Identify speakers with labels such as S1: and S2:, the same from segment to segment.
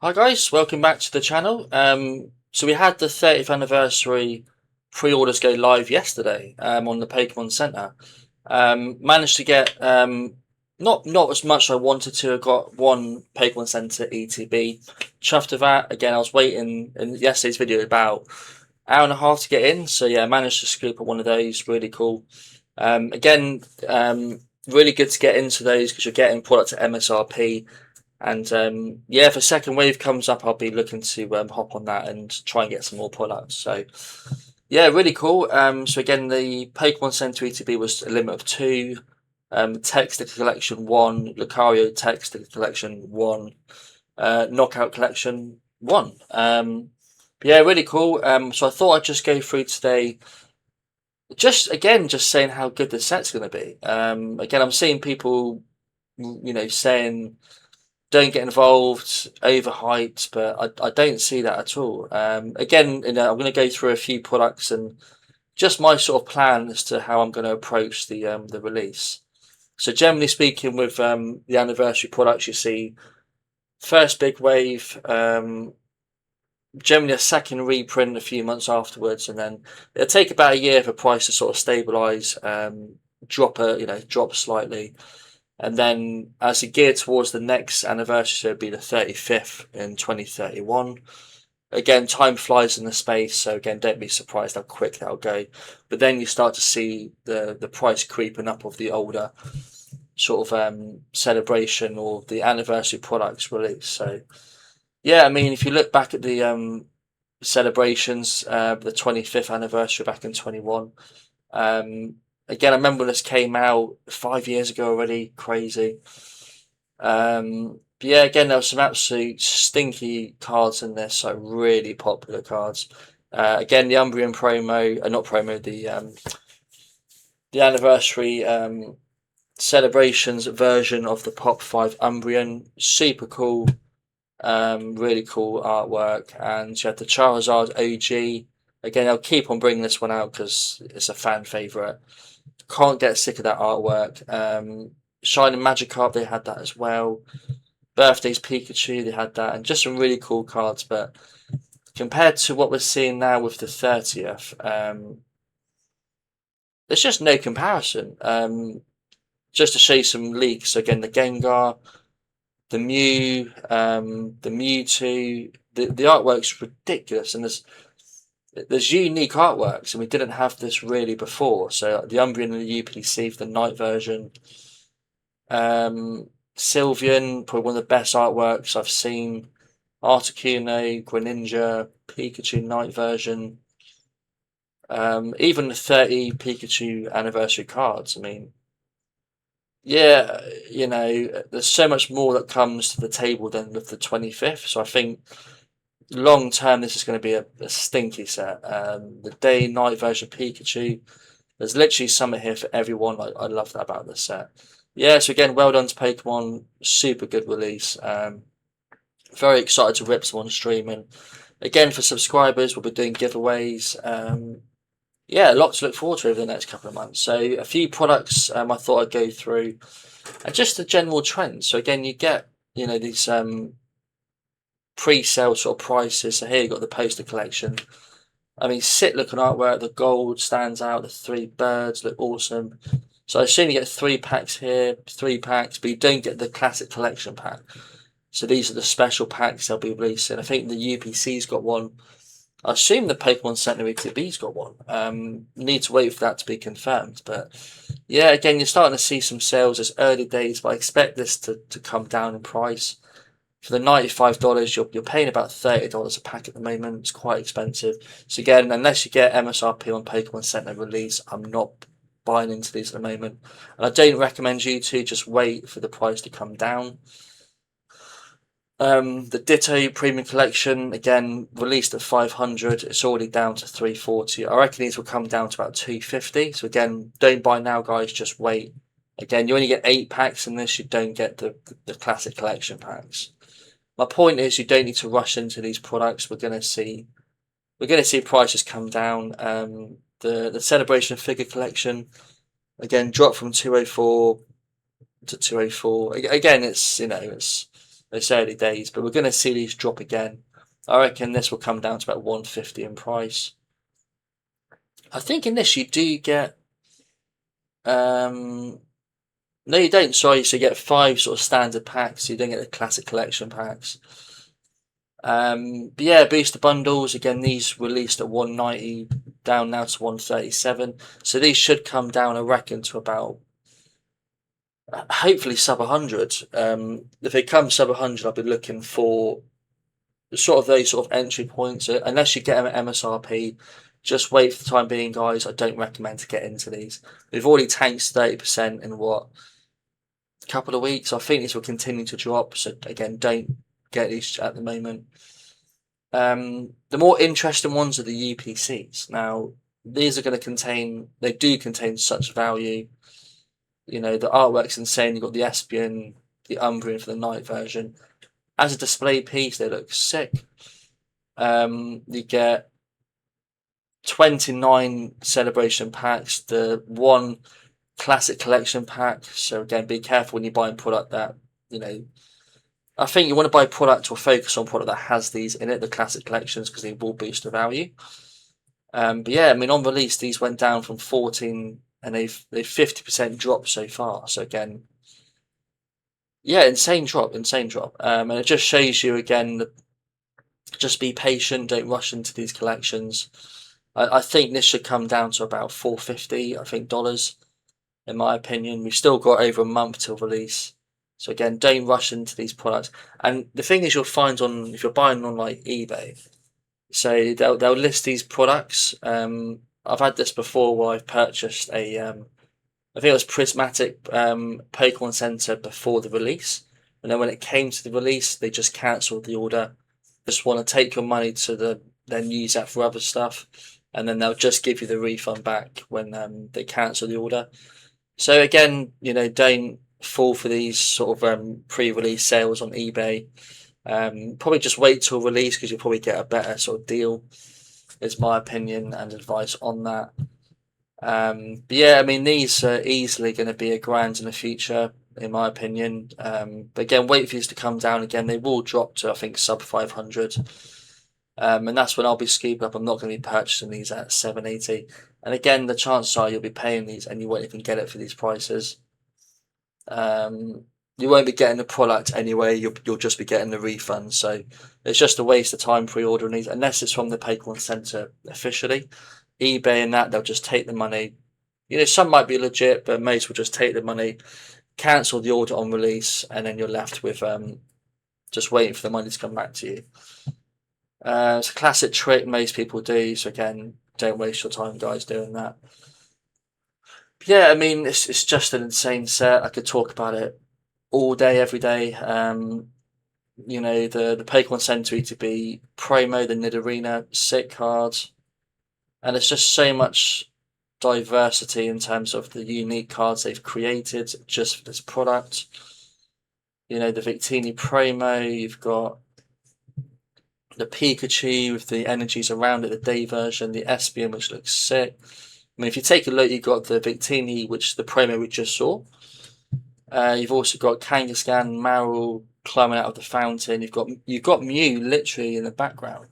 S1: Hi guys, welcome back to the channel. So we had the 30th anniversary pre-orders go live yesterday on the Pokémon Center. Managed to get not as much as I wanted to. I got one Pokemon Center ETB. Chuffed with that. Again, I was waiting in yesterday's video about hour and a half to get in. So yeah, I managed to scoop up one of those. Really cool. Again, really good to get into those because you're getting product at MSRP. And yeah, if a second wave comes up, I'll be looking to hop on that and try and get some more products. So yeah, really cool. So again, the Pokemon Center ETB was a limit of two. Text Sticker Collection 1, Lucario Text Sticker Collection 1, Knockout Collection 1. But yeah, really cool. So I thought I'd just go through today, just saying how good the set's going to be. Again, I'm seeing people, saying don't get involved, overhyped, but I don't see that at all. Again, I'm going to go through a few products and just my sort of plan as to how I'm going to approach the release. So generally speaking, with the anniversary products, you see first big wave, generally a second reprint a few months afterwards, and then it'll take about a year for price to sort of stabilize, drop slightly. And then as you gear towards the next anniversary, so it'd be the 35th in 2031. Again, time flies in the space, so again, don't be surprised how quick that'll go. But then you start to see the price creeping up of the older sort of celebration or the anniversary products release. So yeah, I mean, if you look back at the celebrations, the 25th anniversary back in 21. Again, I remember when this came out 5 years ago already. Crazy. But yeah, again, there were some absolute stinky cards in this, so really popular cards. Again, the Umbreon promo, not promo, the anniversary celebrations version of the Pop 5 Umbreon. Super cool. Really cool artwork. And you had the Charizard OG. Again, I'll keep on bringing this one out because it's a fan favourite. Can't get sick of that artwork. Shining Magikarp, they had that as well. Birthdays Pikachu, they had that, and just some really cool cards. But compared to what we're seeing now with the 30th, there's just no comparison. Just to show you some leaks, so again, the Gengar, the Mew, the Mewtwo, the artwork's ridiculous, and there's unique artworks, and we didn't have this really before. So the Umbreon and the UPC for the night version. Sylveon, probably one of the best artworks I've seen. Articuno, Greninja, Pikachu night version. Even the 30 Pikachu anniversary cards. I mean, yeah, there's so much more that comes to the table than with the 25th. So I think long term, this is going to be a stinky set. The day night version Pikachu, there's literally something here for everyone. I love that about this set. Yeah, so again, well done to Pokemon. Super good release. Very excited to rip some on stream. And again, for subscribers, we'll be doing giveaways. Yeah, a lot to look forward to over the next couple of months. So a few products I thought I'd go through. And just the general trends. So again, you get, these pre-sale sort of prices. So here you've got the poster collection. I mean, sick looking artwork. The gold stands out. The three birds look awesome. So I assume you get 3 packs here, 3 packs, but you don't get the classic collection pack. So these are the special packs they'll be releasing. I think the UPC's got one. I assume the Pokemon Center ETB's got one. Need to wait for that to be confirmed. But yeah, again, you're starting to see some sales. It's early days, but I expect this to come down in price. For the $95, you're paying about $30 a pack at the moment. It's quite expensive. So again, unless you get MSRP on Pokemon Center release, I'm not buying into these at the moment. And I don't recommend you to just wait for the price to come down. The Ditto Premium Collection, again, released at 500. It's already down to 340. I reckon these will come down to about 250. So again, don't buy now, guys. Just wait. Again, you only get 8 packs in this. You don't get the classic collection packs. My point is, you don't need to rush into these products. We're going to see prices come down. The Celebration Figure Collection, again, dropped from 204 to 204. Again, it's It's early days, but we're going to see these drop again. I reckon this will come down to about 150 in price. I think in this you do get no, you don't. Sorry, so you get 5 sort of standard packs. So you don't get the classic collection packs. But yeah, booster bundles again. These released at 190, down now to 137. So these should come down, I reckon, to about hopefully sub 100. If they come sub 100, I'll be looking for sort of those sort of entry points. Unless you get them at MSRP, just wait for the time being, guys. I don't recommend to get into these. We've already tanked 30% in what, a couple of weeks. I think this will continue to drop. So again, don't get these at the moment. The more interesting ones are the UPCs. Now, these are going to contain, they do contain such value. You know, the artwork's insane. You've got the Espion, the Umbreon for the night version. As a display piece, they look sick. You get 29 celebration packs, the 1 classic collection pack. So again, be careful when you're buying product that, you know, I think you want to buy product or focus on product that has these in it, the classic collections, because they will boost the value. But yeah, I mean, on release, these went down from 14 and they've 50% dropped so far. So again, yeah, insane drop, insane drop. And it just shows you again that just be patient, don't rush into these collections. I think this should come down to about 450, I think, dollars, in my opinion. We've still got over a month till release. So again, don't rush into these products. And the thing is, you'll find on, if you're buying on like eBay, so they'll list these products. I've had this before where I've purchased a I think it was Prismatic Pokemon Center before the release, and then when it came to the release, they just cancelled the order. Just want to take your money to then use that for other stuff, and then they'll just give you the refund back when they cancel the order. So again, you know, don't fall for these sort of pre-release sales on eBay. Probably just wait till release because you'll probably get a better sort of deal. Is my opinion and advice on that. But yeah, I mean, these are easily going to be $1,000 in the future, in my opinion. But again, wait for these to come down again. They will drop to, I think, sub 500. And that's when I'll be scooping up. I'm not going to be purchasing these at 780. And again, the chances are you'll be paying these and you won't even get it for these prices. You won't be getting the product anyway. You'll just be getting the refund. So it's just a waste of time pre-ordering these, unless it's from the Pokemon Center officially. eBay and that, they'll just take the money. You know, some might be legit, but most will just take the money, cancel the order on release, and then you're left with just waiting for the money to come back to you. It's a classic trick most people do. So again, don't waste your time, guys, doing that. But yeah, I mean, it's just an insane set. I could talk about it all day, every day. You know, the Pokemon Center ETB promo, the Nidorina, sick cards. And it's just so much diversity in terms of the unique cards they've created just for this product. You know, the Victini promo, you've got the Pikachu with the energies around it, the day version, the Espion, which looks sick. I mean, if you take a look, you've got the Victini, which the promo we just saw. You've also got Kangaskhan, Marill climbing out of the fountain. You've got Mew literally in the background.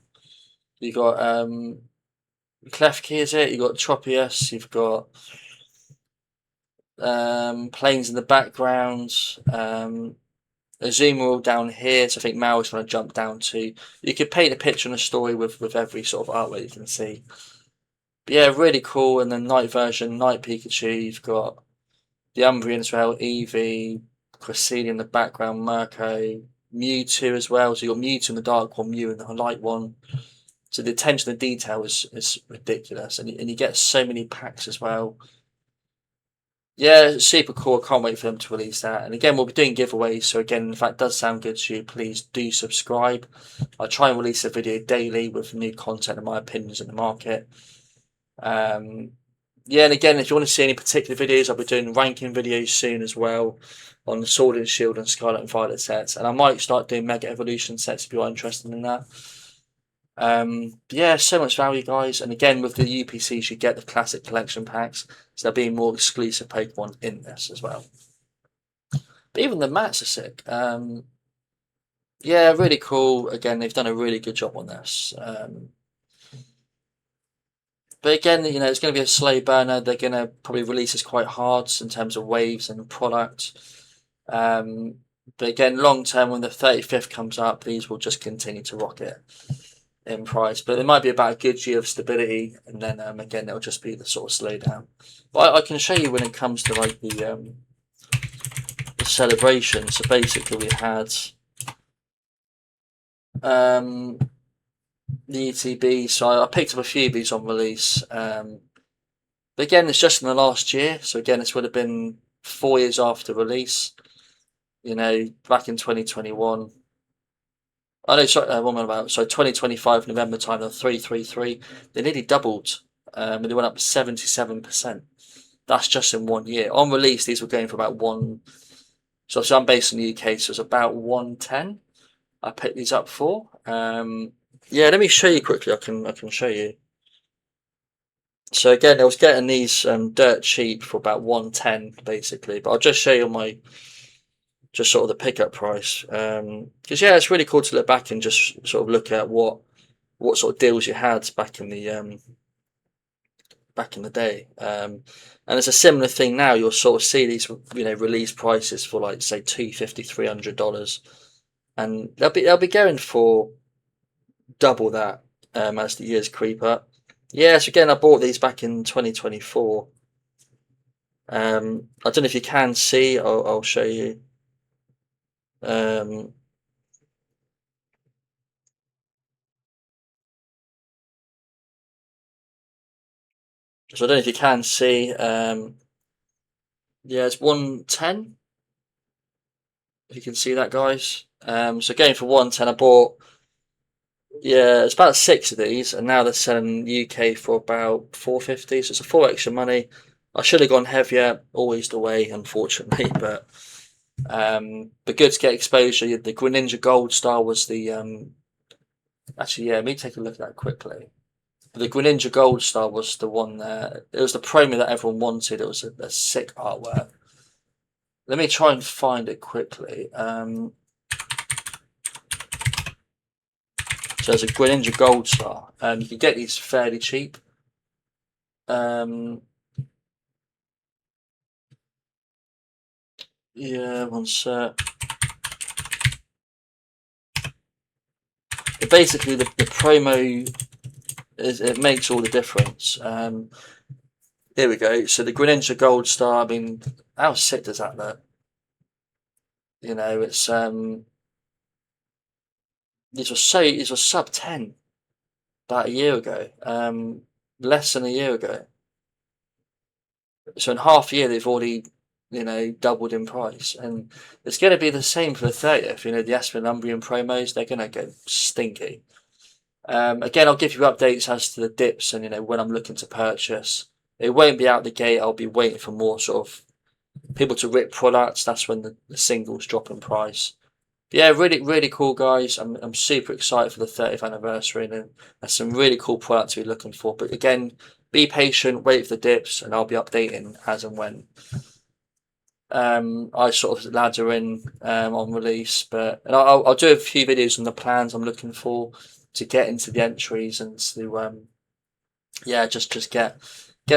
S1: You've got Klefki, is it? You've got Tropius. You've got planes in the background. Azumarill down here. So I think Marill's going to jump down too. You could paint a picture and a story with every sort of artwork you can see. But yeah, really cool. And then night version, Night Pikachu. You've got the Umbreon as well, Eevee, Cresselia in the background, Mirko, Mewtwo as well. So you've got Mewtwo in the dark one, Mew in the light one. So the attention to detail is ridiculous. And you get so many packs as well. Yeah, super cool. I can't wait for them to release that. And again, we'll be doing giveaways. So again, if that does sound good to you, please do subscribe. I try and release a video daily with new content and my opinions in the market. Yeah, and again, if you want to see any particular videos, I'll be doing ranking videos soon as well on the Sword and Shield and Scarlet and Violet sets. And I might start doing Mega Evolution sets if you are interested in that. Yeah, so much value, guys. And again, with the UPCs, you get the classic collection packs. So there'll be more exclusive Pokemon in this as well. But even the mats are sick. Yeah, really cool. Again, they've done a really good job on this. But again, it's going to be a slow burner. They're going to probably release this quite hard in terms of waves and product. Um, but again, long term, when the 35th comes up, these will just continue to rocket in price. But it might be about a good year of stability, and then again, it'll just be the sort of slowdown. But I can show you when it comes to like the celebration. So basically, we had um, the ETB. So I picked up a few of these on release. But again, it's just in the last year. So again, this would have been 4 years after release. Back in 2021. Oh no, sorry, what am I about? So 2025 November time, they're 333. They nearly doubled. And they went up 77%. That's just in 1 year. On release, these were going for about one. So I'm based in the UK, so it's about 110. I picked these up for. Yeah, let me show you quickly. I can show you. So again, I was getting these dirt cheap for about 110 basically, but I'll just show you my just sort of the pickup price. Because yeah, it's really cool to look back and just sort of look at what sort of deals you had back in the day. And it's a similar thing now. You'll sort of see these release prices for like say $250, $300, and they'll be going for double that as the years creep up. Yeah, so again, I bought these back in 2024. I don't know if you can see. I'll show you. Um, so I don't know if you can see. Yeah, it's 110. If you can see that, guys. So going for 110, I bought. Yeah, it's about six of these, and now they're selling UK for about 450. So it's a four extra money. I should have gone heavier, always the way, unfortunately. But good to get exposure. The Greninja Gold Star was the actually, yeah. Let me take a look at that quickly. The Greninja Gold Star was the one there. It was the promo that everyone wanted. It was a sick artwork. Let me try and find it quickly. So there's a Greninja Gold Star. You can get these fairly cheap. Yeah, one sec. But basically, the promo it makes all the difference. Here we go. So the Greninja Gold Star. I mean, how sick does that look? It's these were sub 10 about a year ago. Less than a year ago. So in half a year they've already doubled in price, and it's going to be the same for the 30th. The Aspen Umbrian promos, they're going to go stinky. Again, I'll give you updates as to the dips and when I'm looking to purchase. It won't be out the gate. I'll be waiting for more sort of people to rip products. That's when the singles drop in price. But yeah, really, really cool, guys. I'm super excited for the 30th anniversary, and there's some really cool products to be looking for. But again, be patient, wait for the dips, and I'll be updating as and when I sort of ladder in on release. And I'll do a few videos on the plans I'm looking for to get into the entries and to yeah, just get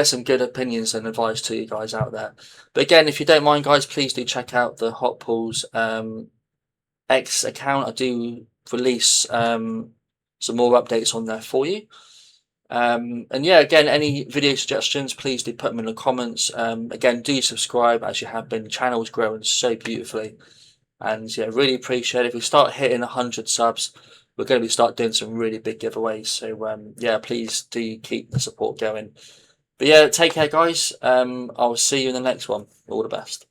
S1: some good opinions and advice to you guys out there. But again, if you don't mind, guys, please do check out the Hot Pools X account. I do release some more updates on there for you. And yeah, again, any video suggestions, please do put them in the comments. Again, do subscribe as you have been. The channel is growing so beautifully, and yeah, really appreciate it. If we start hitting 100 subs, we're going to start doing some really big giveaways. So yeah, please do keep the support going. But yeah, take care, guys. I'll see you in the next one. All the best.